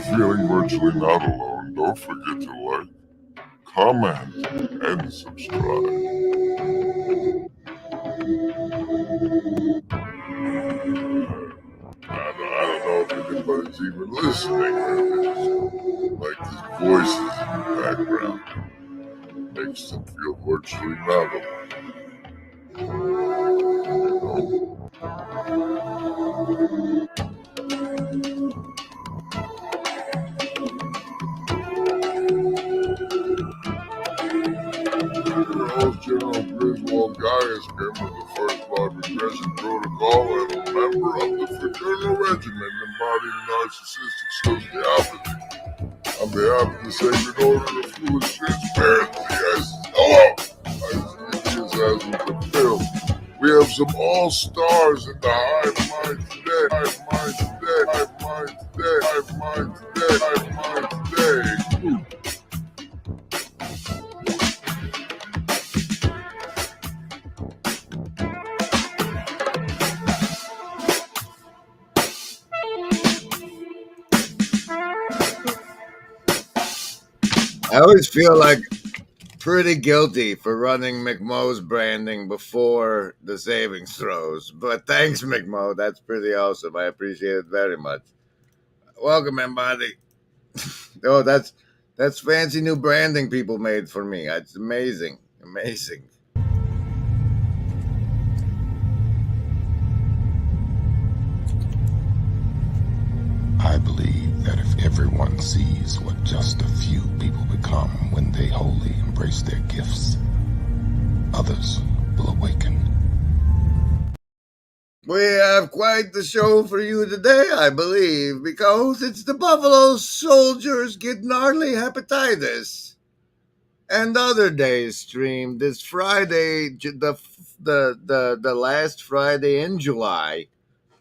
feeling virtually not alone, don't forget to like, comment, and subscribe. I don't know if anybody's even listening, like these voices in the background makes them feel virtually not alone. Your host, General Bvlgari, is member of the First Law Regression Protocol and a member of the fraternal regiment embodying narcissistic sociopathy. On behalf of the Sacred Order of Foolish Transparency, I say hello! I speak as with the film. We have some all-stars in the hive mind today. Hive mind today. Hive mind today. Hive mind today. Hive mind today. I always feel like pretty guilty for running McMo's branding before the savings throws. But thanks, McMo. That's pretty awesome. I appreciate it very much. Welcome, everybody. Oh, that's fancy new branding people made for me. It's amazing. Amazing. I believe that if everyone sees what just a few people become when they wholly embrace their gifts, others will awaken. We have quite the show for you today, I believe, because it's the Buffalo Soldiers Get Gnarly Hepatitis and Other Days stream this Friday, the last Friday in July.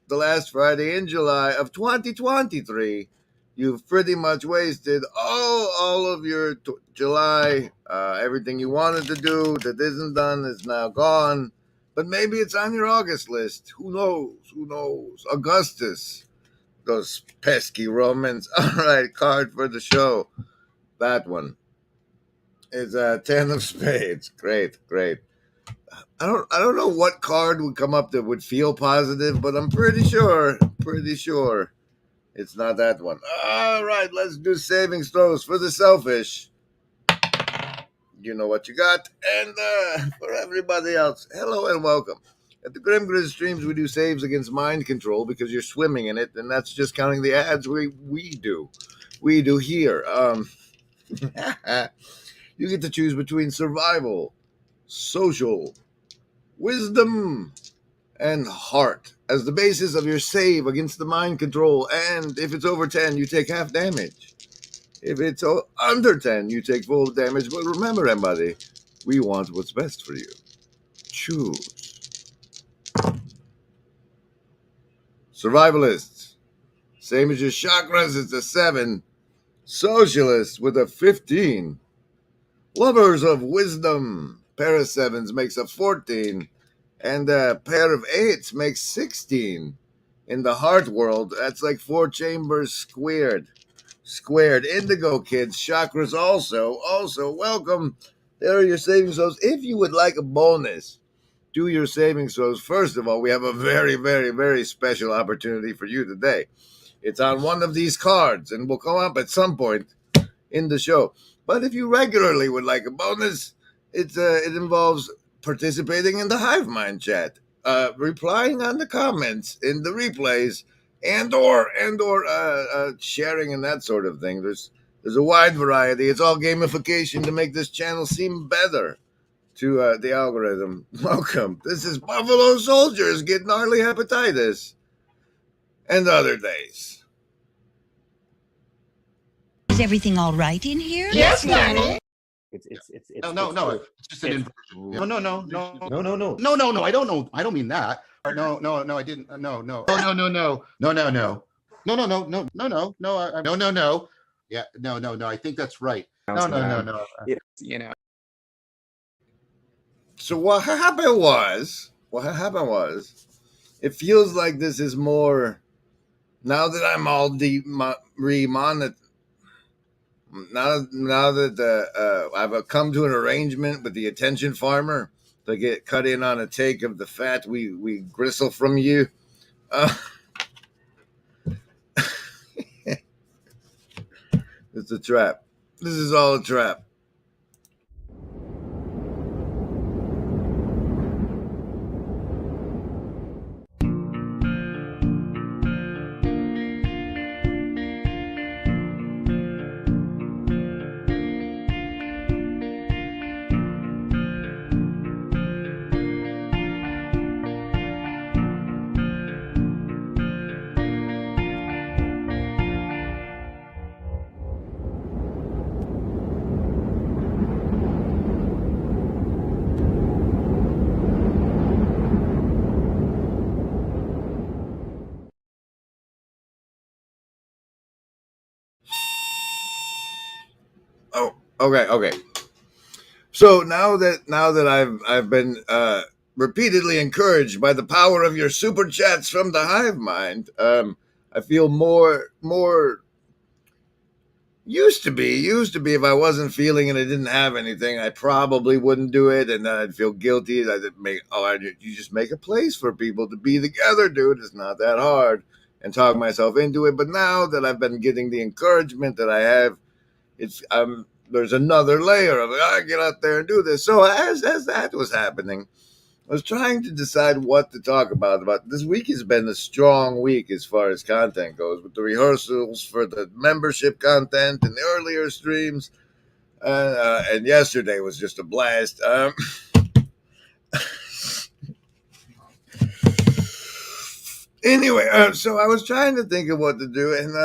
The last Friday in July of 2023. You've pretty much wasted all of your July. Everything you wanted to do that isn't done is now gone. But maybe it's on your August list. Who knows? Who knows? Augustus. Those pesky Romans. All right, card for the show. That one is a 10 of spades. Great, great. I don't know what card would come up that would feel positive, but I'm pretty sure it's not that one. All right, let's do savings throws for the selfish. You know what you got. And for everybody else, hello and welcome. At the Grim Grizz streams, we do saves against mind control because you're swimming in it, and that's just counting the ads we do here. You get to choose between survival, social, wisdom, and heart as the basis of your save against the mind control. And if it's over 10, you take half damage. If it's under 10, you take full damage. But remember, everybody, we want what's best for you. Choose. Survivalists, same as your chakras, it's a 7. Socialists with a 15. Lovers of wisdom, pair of 7s makes a 14. And a pair of 8s makes 16. In the heart world, that's like 4 chambers squared. Indigo kids, chakras also welcome. There are your savings throws. If you would like a bonus, do your savings throws. First of all, we have a very, very, very special opportunity for you today. It's on one of these cards and will come up at some point in the show. But if you regularly would like a bonus, it involves participating in the Hive Mind chat, replying on the comments in the replays, and or sharing and that sort of thing. There's a wide variety. It's all gamification to make this channel seem better to the algorithm. Welcome. This is Buffalo Soldiers Get Gnarly Hepatitis and Other Days. Is everything all right in here? Yes, Nanny. It's No. It's just an inversion. No. No. I don't know. I don't mean that. No. I didn't. No. No. Yeah. No. I think that's right. No. You know. So what happened was, it feels like this is more Now that I'm all remonitored, now that I've come to an arrangement with the attention farmer to get cut in on a take of the fat we gristle from you. It's a trap. This is all a trap. Oh, okay. So now that I've been repeatedly encouraged by the power of your super chats from the hive mind, I feel more used to be if I wasn't feeling and I didn't have anything, I probably wouldn't do it, and then I'd feel guilty. You just make a place for people to be together, dude. It's not that hard, and talk myself into it. But now that I've been getting the encouragement that I have, there's another layer of get out there and do this. So as that was happening, I was trying to decide what to talk about. This week has been a strong week as far as content goes, with the rehearsals for the membership content and the earlier streams, and yesterday was just a blast. Anyway, so I was trying to think of what to do, and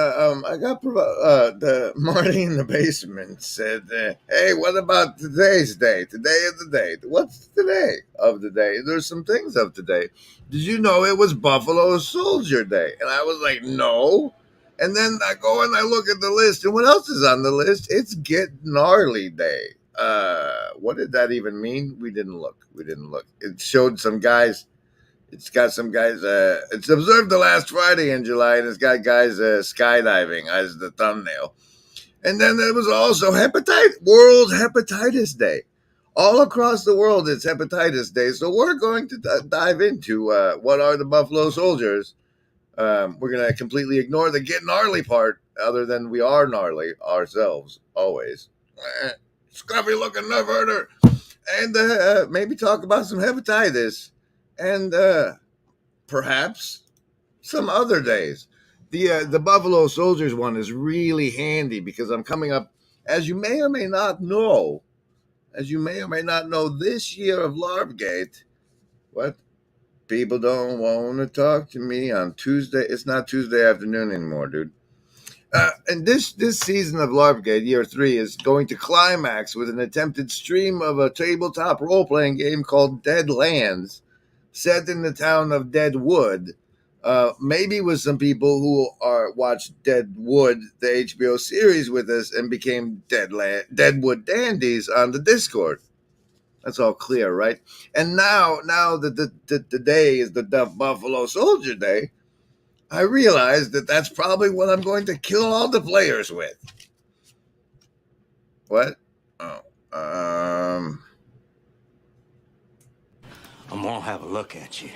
I got the Marty in the basement said, "Hey, what about today's day? Today of the day? What's today of the day? There's some things of today. Did you know it was Buffalo Soldier Day?" And I was like, "No." And then I go and I look at the list, and what else is on the list? It's Get Gnarly Day. What did that even mean? We didn't look. It showed some guys. It's got some guys. It's observed the last Friday in July, and it's got guys skydiving as the thumbnail. And then there was also World Hepatitis Day. All across the world, it's Hepatitis Day. So we're going to dive into what are the Buffalo Soldiers. We're going to completely ignore the get gnarly part, other than we are gnarly ourselves, always. Scruffy looking nerve herder. And maybe talk about some hepatitis. And perhaps some other days. The Buffalo Soldiers one is really handy because I'm coming up, as you may or may not know, this year of Larvgate. What? People don't want to talk to me on Tuesday. It's not Tuesday afternoon anymore, dude. And this season of Larvgate, year 3, is going to climax with an attempted stream of a tabletop role-playing game called Dead Lands, set in the town of Deadwood, maybe with some people who watched Deadwood, the HBO series, with us and became Deadwood dandies on the Discord. That's all clear, right? And now that the day is the Buffalo Soldier Day, I realize that that's probably what I'm going to kill all the players with. What? Oh, I'm gonna have a look at you.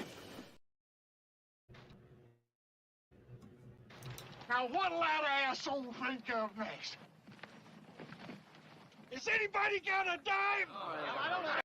Now what'll that asshole think of next? Is anybody got a dime? I don't know.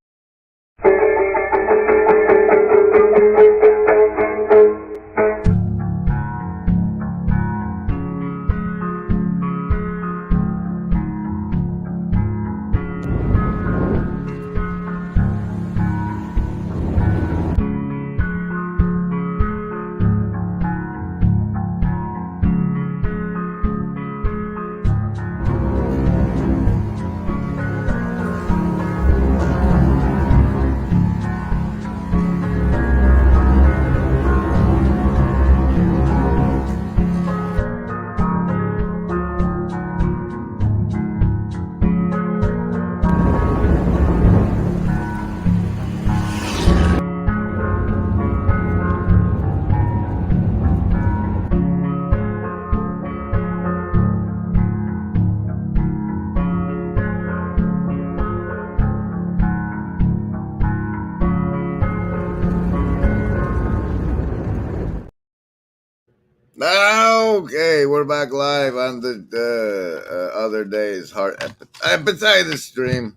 Okay, we're back live on the other day's hepatitis stream.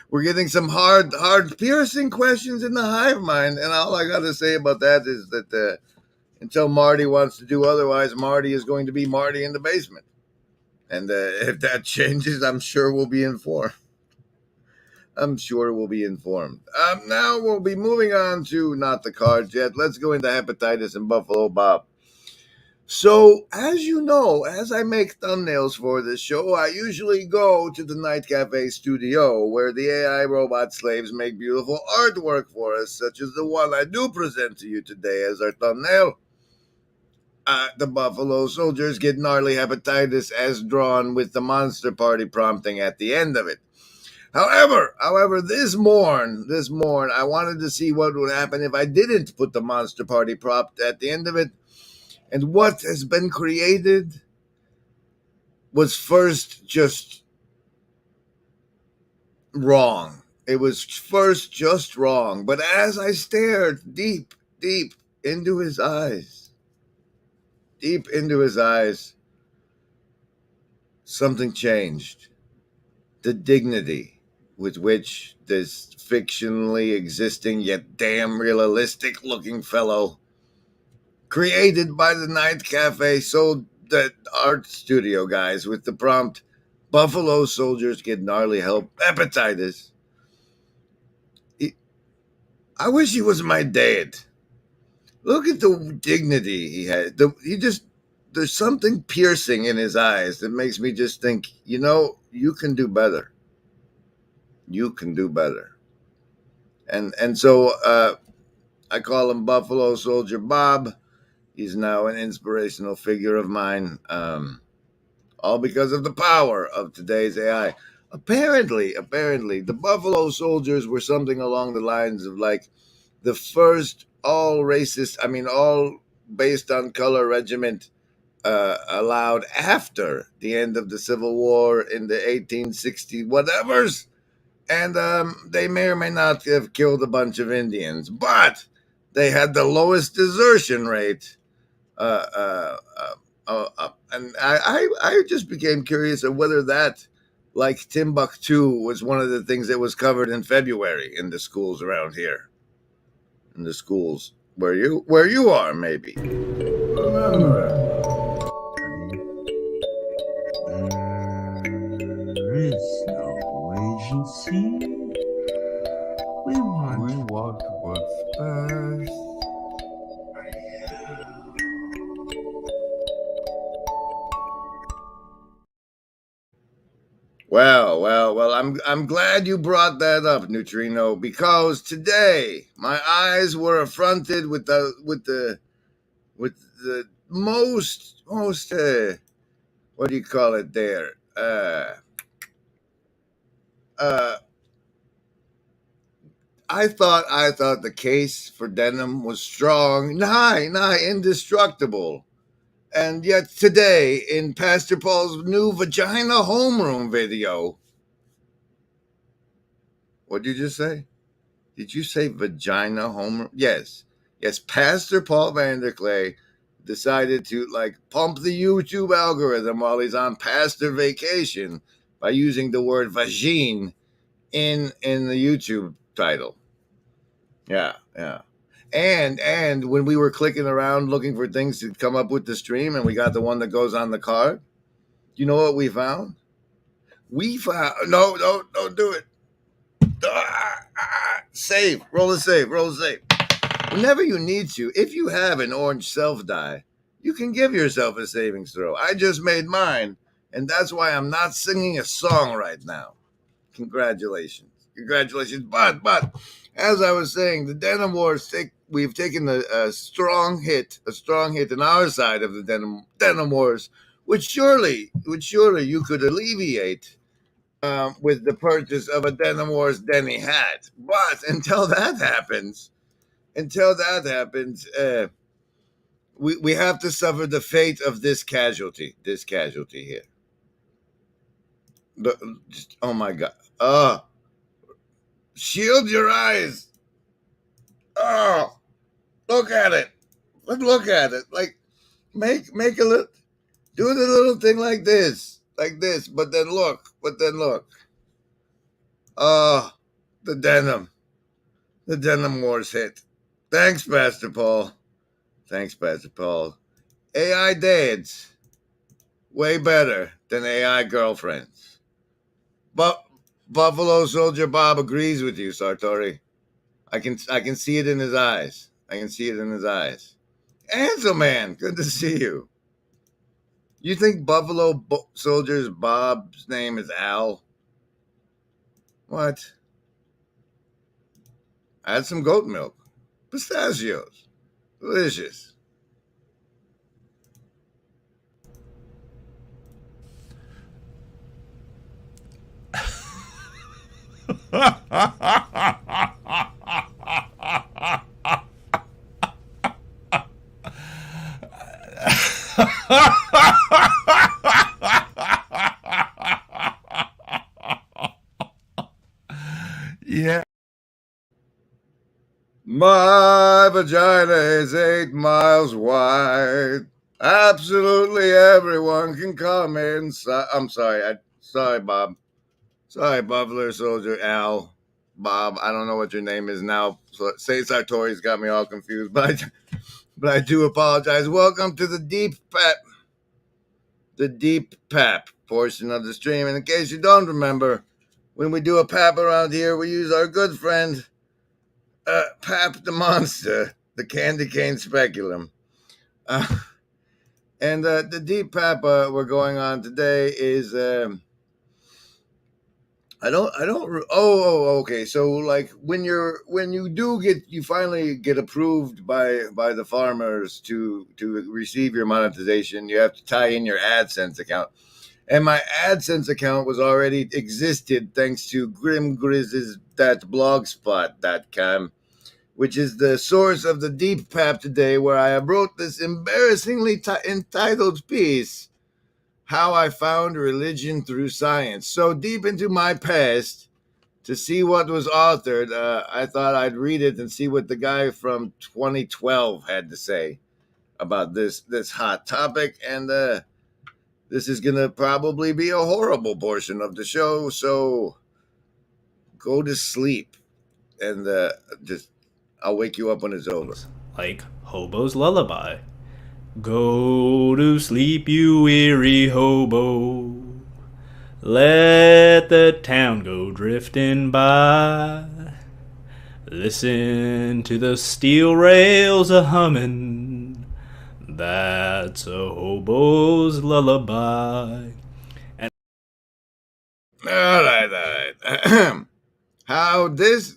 We're getting some hard, piercing questions in the hive mind, and all I got to say about that is that until Marty wants to do otherwise, Marty is going to be Marty in the basement. And if that changes, I'm sure we'll be informed. Now we'll be moving on to not the cards yet. Let's go into hepatitis and Buffalo Bob. So, as you know, as I make thumbnails for this show, I usually go to the Night Cafe studio where the AI robot slaves make beautiful artwork for us, such as the one I do present to you today as our thumbnail. The Buffalo Soldiers Get Gnarly Hepatitis as drawn with the Monster Party prompting at the end of it. However, this morn, I wanted to see what would happen if I didn't put the Monster Party prop at the end of it. And what has been created was first just wrong. It was first just wrong. But as I stared deep into his eyes, something changed. The dignity with which this fictionally existing yet damn realistic looking fellow created by the Night Cafe sold the art studio guys with the prompt Buffalo Soldiers Get Gnarly Hepatitis. I wish he was my dad. Look at the dignity he had. There's something piercing in his eyes that makes me just think, you can do better. You can do better. And so I call him Buffalo Soldier Bob. He's now an inspirational figure of mine, all because of the power of today's AI. Apparently, the Buffalo Soldiers were something along the lines of like the first all based on color regiment allowed after the end of the Civil War in the 1860 whatevers. And they may or may not have killed a bunch of Indians, but they had the lowest desertion rate. And I just became curious of whether that, like Timbuktu, was one of the things that was covered in February in the schools around here. In the schools where you are, maybe. There is no agency. We want what's best. Well, I'm glad you brought that up, Neutrino, because today my eyes were affronted with the most what do you call it there? I thought the case for denim was strong, nigh indestructible. And yet today, in Pastor Paul's new vagina homeroom video, what did you just say? Did you say vagina homeroom? Yes, Pastor Paul Vanderklay decided to pump the YouTube algorithm while he's on pastor vacation by using the word vagine in the YouTube title. Yeah. And when we were clicking around looking for things to come up with the stream, and we got the one that goes on the card, you know what we found? No, don't do it. Save. Roll a save. Whenever you need to, if you have an orange self-die, you can give yourself a savings throw. I just made mine, and that's why I'm not singing a song right now. Congratulations. But as I was saying, the denim wars we've taken a strong hit in our side of the denim wars, which surely you could alleviate with the purchase of a Denim Wars Denny hat. But until that happens, we have to suffer the fate of this casualty here. Oh my God. Shield your eyes. Oh, Look at it. Look at it. Like, make a little, do the little thing like this, but then look. Oh, the denim wars hit. Thanks, Pastor Paul. AI dads, way better than AI girlfriends. But Buffalo Soldier Bob agrees with you, Sartori. I can see it in his eyes. Ansel Man, good to see you. You think Buffalo Soldier's Bob's name is Al? What? Add some goat milk. Pistachios. Delicious. Yeah. My vagina is 8 miles wide. Absolutely everyone can come inside. I'm sorry. Sorry, Bob. Sorry, Buffalo Soldier Al. Bob, I don't know what your name is now. So, Say Sartori's got me all confused, but I do apologize. Welcome to the deep pap portion of the stream. And in case you don't remember, when we do a pap around here, we use our good friend Pap the Monster, the candy cane speculum. And the deep pap we're going on today is okay. So like when you finally get approved by the farmers to receive your monetization, you have to tie in your AdSense account. And my AdSense account was already existed thanks to grimgrizzes.blogspot.com, which is the source of the deep pap today, where I wrote this embarrassingly entitled piece, How I Found Religion Through Science. So deep into my past to see what was authored, I thought I'd read it and see what the guy from 2012 had to say about this hot topic. And this is going to probably be a horrible portion of the show, so go to sleep. And I'll wake you up when it's over. Like Hobo's Lullaby. Go to sleep, you weary hobo. Let the town go drifting by. Listen to the steel rails a-hummin'. That's a hobo's lullaby. All right. How this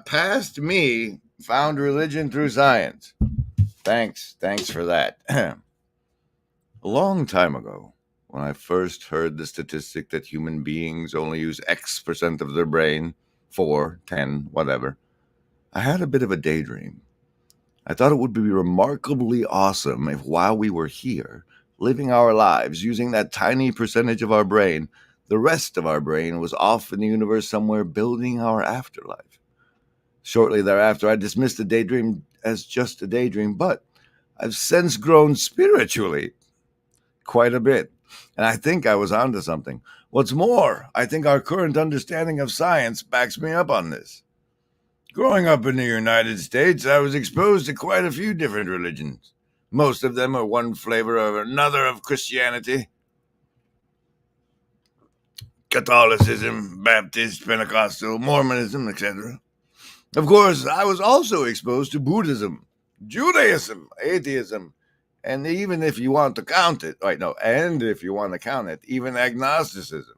past me found religion through science. Thanks for that. A long time ago, when I first heard the statistic that human beings only use X% of their brain, 4, 10, whatever, I had a bit of a daydream. I thought it would be remarkably awesome if while we were here, living our lives, using that tiny percentage of our brain, the rest of our brain was off in the universe somewhere building our afterlife. Shortly thereafter, I dismissed the daydream as just a daydream, but I've since grown spiritually quite a bit, and I think I was onto something. What's more, I think our current understanding of science backs me up on this. Growing up in the United States, I was exposed to quite a few different religions. Most of them are one flavor or another of Christianity. Catholicism, Baptist, Pentecostal, Mormonism, etc. Of course, I was also exposed to Buddhism, Judaism, atheism, and even if you want to count it, even agnosticism.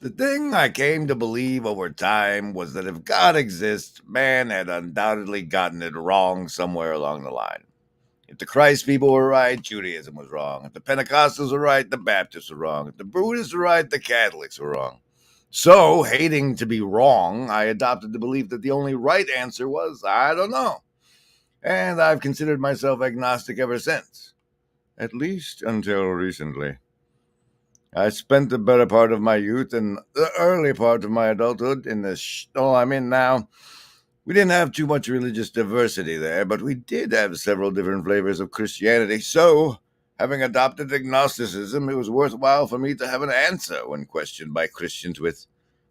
The thing I came to believe over time was that if God exists, man had undoubtedly gotten it wrong somewhere along the line. If the Christ people were right, Judaism was wrong. If the Pentecostals were right, the Baptists were wrong. If the Buddhists were right, the Catholics were wrong. So, hating to be wrong, I adopted the belief that the only right answer was, I don't know. And I've considered myself agnostic ever since. At least until recently. I spent the better part of my youth and the early part of my adulthood in the shithole I'm in now. We didn't have too much religious diversity there, but we did have several different flavors of Christianity. So, having adopted agnosticism, it was worthwhile for me to have an answer when questioned by Christians with,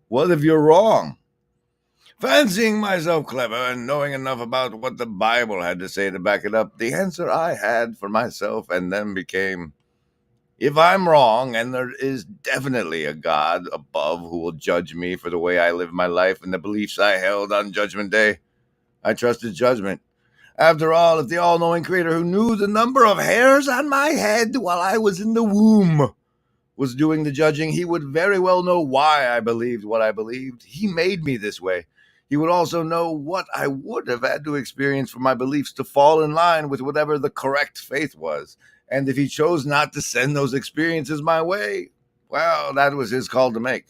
"What if you're wrong?" Fancying myself clever and knowing enough about what the Bible had to say to back it up, the answer I had for myself and them became, if I'm wrong, and there is definitely a God above who will judge me for the way I live my life and the beliefs I held on Judgment Day, I trust his judgment. After all, if the all-knowing Creator who knew the number of hairs on my head while I was in the womb was doing the judging, he would very well know why I believed what I believed. He made me this way. He would also know what I would have had to experience for my beliefs to fall in line with whatever the correct faith was. And if he chose not to send those experiences my way, well, that was his call to make.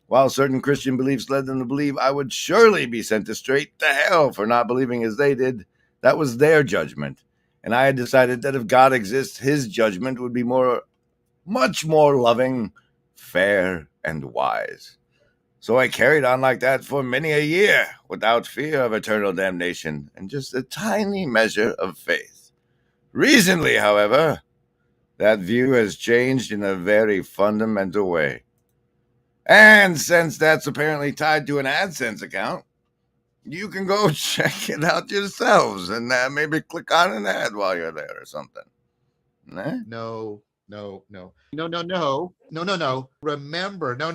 While certain Christian beliefs led them to believe I would surely be sent straight to hell for not believing as they did, that was their judgment. And I had decided that if God exists, his judgment would be much more loving, fair, and wise. So I carried on like that for many a year, without fear of eternal damnation and just a tiny measure of faith. Recently, however, that view has changed in a very fundamental way. And since that's apparently tied to an AdSense account, you can go check it out yourselves and maybe click on an ad while you're there or something. Eh? No. Remember, no.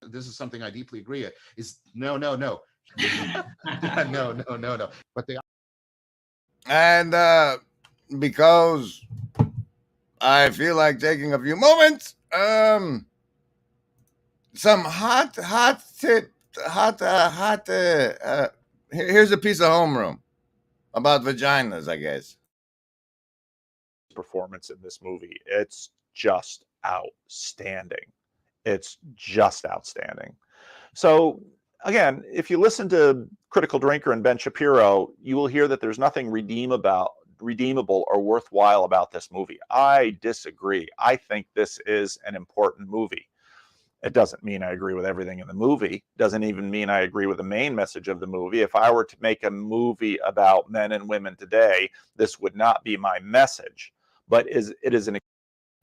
This is something I deeply agree with, is no. No. But they And because I feel like taking a few moments, some here's a piece of homeroom about vaginas, I guess. Performance in this movie, it's just outstanding. It's just outstanding. So again, if you listen to Critical Drinker and Ben Shapiro, you will hear that there's nothing redeemable or worthwhile about this movie. I disagree. I think this is an important movie. It doesn't mean I agree with everything in the movie. Doesn't even mean I agree with the main message of the movie. If I were to make a movie about men and women today, this would not be my message. But it is an...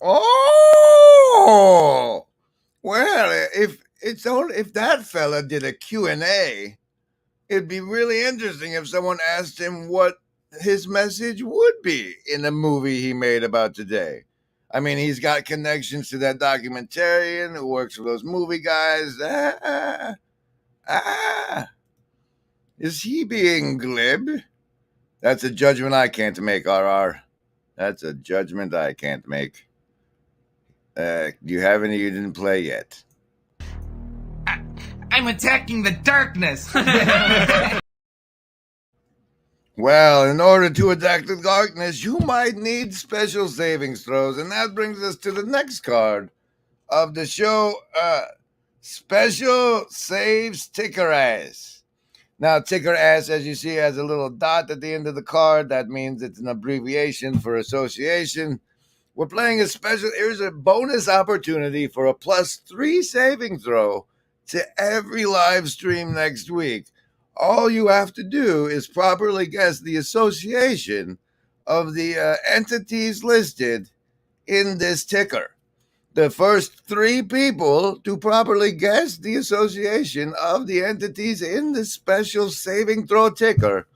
Oh! Well, if that fella did a Q&A, it'd be really interesting if someone asked him what his message would be in a movie he made about today. I mean, he's got connections to that documentarian who works for those movie guys. Is he being glib? That's a judgment I can't make, RR. That's a judgment I can't make. Do you have any you didn't play yet? I'm attacking the darkness! Well, in order to attack the darkness, you might need special savings throws, and that brings us to the next card of the show, Special Saves Ticker Ass. Now, Ticker Ass, as you see, has a little dot at the end of the card. That means it's an abbreviation for association. We're playing here's a bonus opportunity for a +3 saving throw to every live stream next week. All you have to do is properly guess the association of the entities listed in this ticker. The first 3 people to properly guess the association of the entities in the special saving throw ticker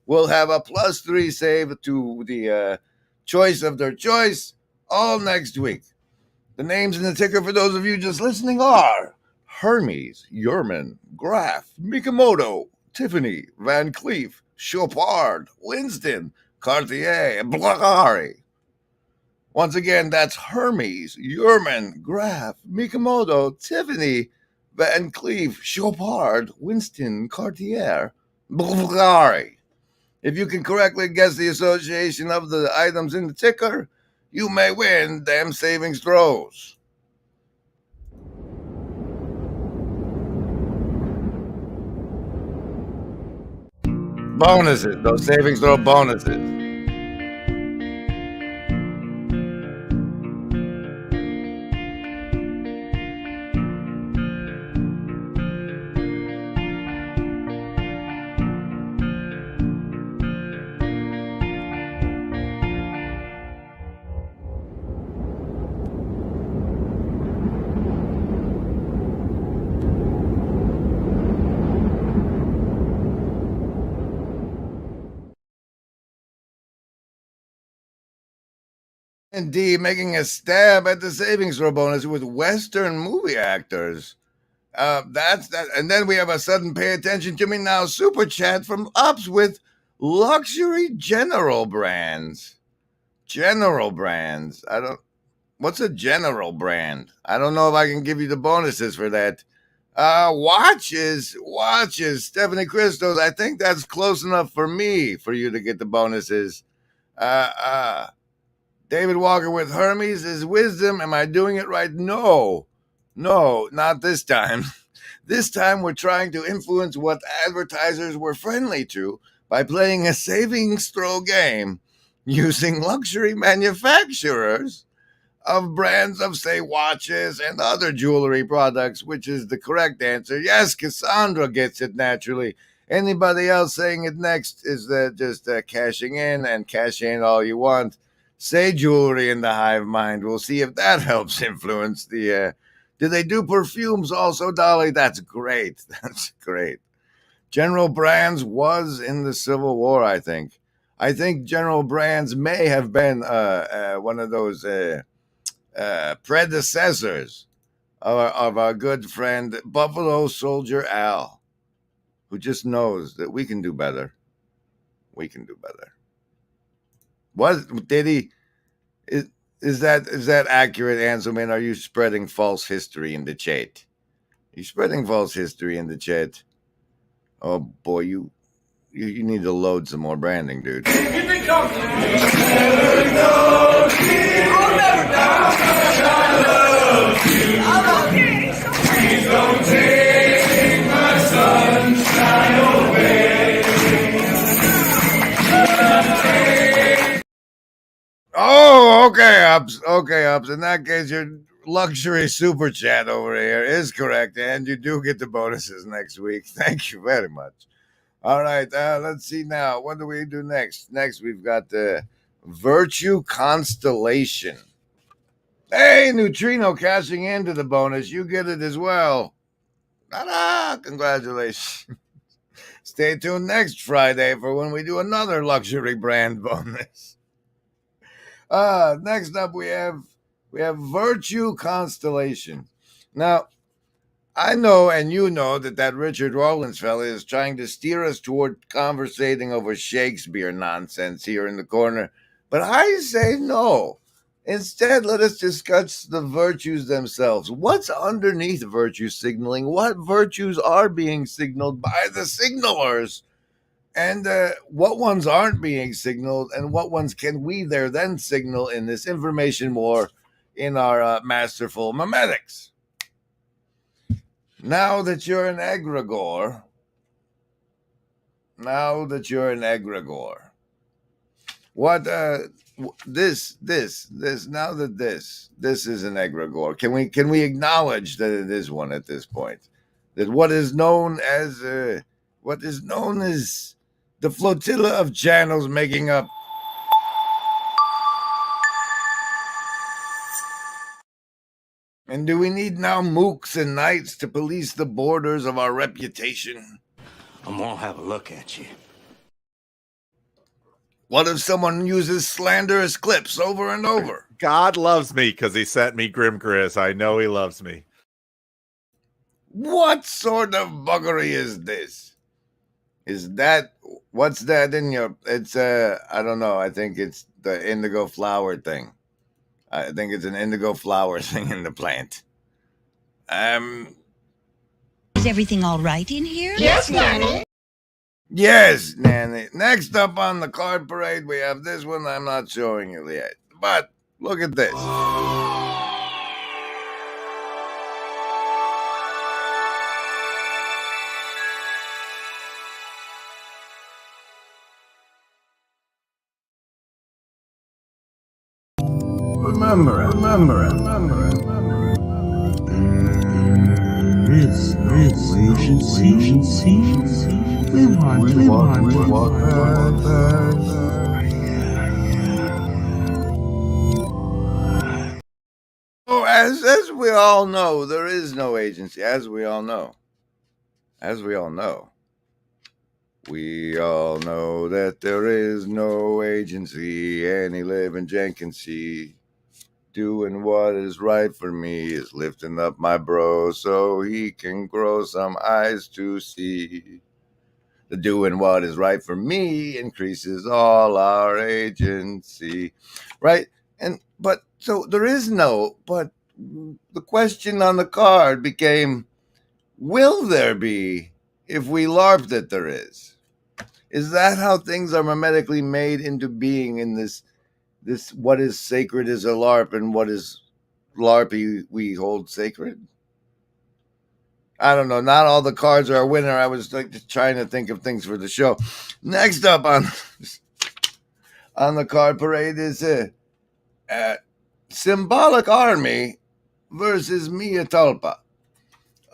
will have a +3 save to the choice of their choice all next week. The names in the ticker for those of you just listening are Hermes, Yurman, Graff, Mikimoto, Tiffany, Van Cleef, Chopard, Winston, Cartier, Bvlgari. Once again, that's Hermes, Yurman, Graff, Mikimoto, Tiffany, Van Cleef, Chopard, Winston, Cartier, Bvlgari. If you can correctly guess the association of the items in the ticker, you may win them savings throws. Bonuses. Those savings throw bonuses. Indeed, making a stab at the savings throw bonus with Western movie actors. That's that. And then we have a sudden pay attention to me now super chat from Ups with luxury general brands. General brands. What's a general brand? I don't know if I can give you the bonuses for that. Watches. Stephanie Christos. I think that's close enough for me for you to get the bonuses. David Walker with Hermes is wisdom. Am I doing it right? No, not this time. This time we're trying to influence what advertisers were friendly to by playing a savings throw game using luxury manufacturers of brands of, say, watches and other jewelry products, which is the correct answer. Yes, Cassandra gets it naturally. Anybody else saying it next is just cashing in, and cash in all you want. Say jewelry in the hive mind. We'll see if that helps influence the... do they do perfumes also, Dolly? That's great. That's great. General Brands was in the Civil War, I think. I think General Brands may have been one of those predecessors of our good friend Buffalo Soldier Al, who just knows that we can do better. We can do better. What did he? Is that accurate, Anselman? Are you spreading false history in the chat? You're spreading false history in the chat. Oh boy, you need to load some more branding, dude. Oh, okay, Ups. Okay, Ups. In that case, your luxury super chat over here is correct, and you do get the bonuses next week. Thank you very much. All right, let's see now. What do we do next? Next, we've got the Virtue Constellation. Hey, Neutrino cashing into the bonus. You get it as well. Ta-da! Congratulations. Stay tuned next Friday for when we do another luxury brand bonus. Next up, we have Virtue Constellation. Now, I know, and you know, that Richard Rawlins fella is trying to steer us toward conversating over Shakespeare nonsense here in the corner, but I say no. Instead, let us discuss the virtues themselves. What's underneath virtue signaling? What virtues are being signaled by the signalers? And what ones aren't being signaled, and what ones can we there then signal in this information war in our masterful memetics? Now that you're an egregore, what this now that this is an egregore, can we acknowledge that it is one at this point? That what is known as the flotilla of channels making up and do we need now mooks and knights to police the borders of our reputation? I'm gonna have a look at you. What if someone uses slanderous clips over and over? God loves me because he sent me Grim Grizz. I know he loves me. What sort of buggery is this? What's that in your... It's, I don't know. I think it's the indigo flower thing. I think it's an indigo flower thing in the plant. Is everything all right in here? Yes, Nanny. Yes, Nanny. Next up on the card parade, we have this one I'm not showing you yet. But look at this. Remember it. There is no agency. We want Oh, as we all know, there is no agency. As we all know. We all know that there is no agency. Any living gent can see. Doing what is right for me is lifting up my bro so he can grow some eyes to see. The doing what is right for me increases all our agency. Right? But there is no, but the question on the card became, will there be if we LARP that there is? Is that how things are mimetically made into being in this what is sacred is a LARP and what is LARPy we hold sacred? I don't know. Not all the cards are a winner. I was just trying to think of things for the show. Next up on the card parade is Symbolic Army versus Mia Tulpa.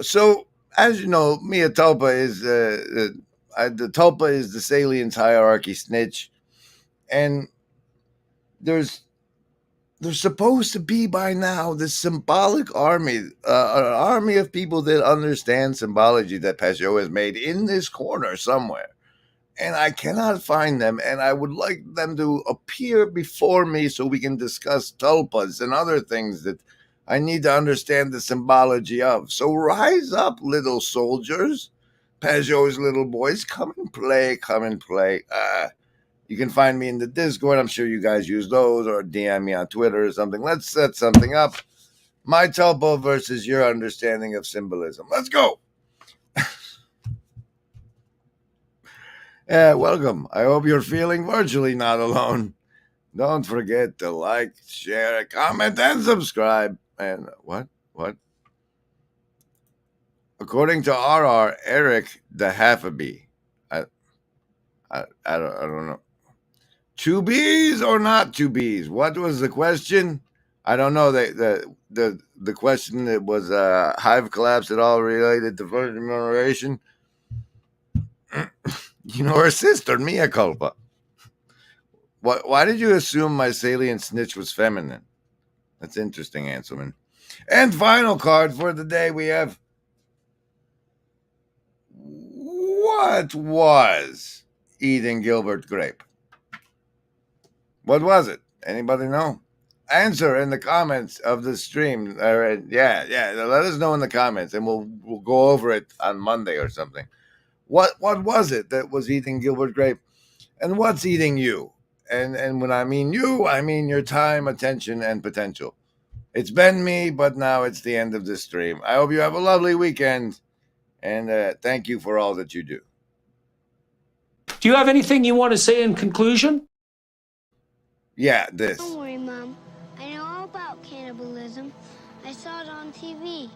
So, as you know, Mia Tulpa is the Tulpa is the Salience hierarchy snitch, and there's supposed to be by now this symbolic army, an army of people that understand symbology that Peugeot has made in this corner somewhere. And I cannot find them, and I would like them to appear before me so we can discuss tulpas and other things that I need to understand the symbology of. So rise up, little soldiers, Peugeot's little boys, come and play. You can find me in the Discord. I'm sure you guys use those, or DM me on Twitter or something. Let's set something up. My tulpa versus your understanding of symbolism. Let's go. Welcome. I hope you're feeling virtually not alone. Don't forget to like, share, comment, and subscribe. And what? According to RR, Eric the Half-a-Bee. I don't know. Two bees or not two bees? What was the question? I don't know. The question that was hive collapse at all related to first remuneration. You know, her sister, Mia Culpa. Why did you assume my salient snitch was feminine? That's interesting, Anselman. And final card for the day, we have what was eating Gilbert Grape? What was it? Anybody know? Answer in the comments of the stream. Yeah. Let us know in the comments, and we'll go over it on Monday or something. What was it that was eating Gilbert Grape, and what's eating you? And when I mean you, I mean your time, attention, and potential. It's been me, but now it's the end of this stream. I hope you have a lovely weekend, and thank you for all that you do. Do you have anything you want to say in conclusion? Yeah, this. Don't worry, Mom. I know all about cannibalism. I saw it on TV.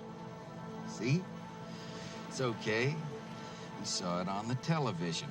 See? It's okay. We saw it on the television.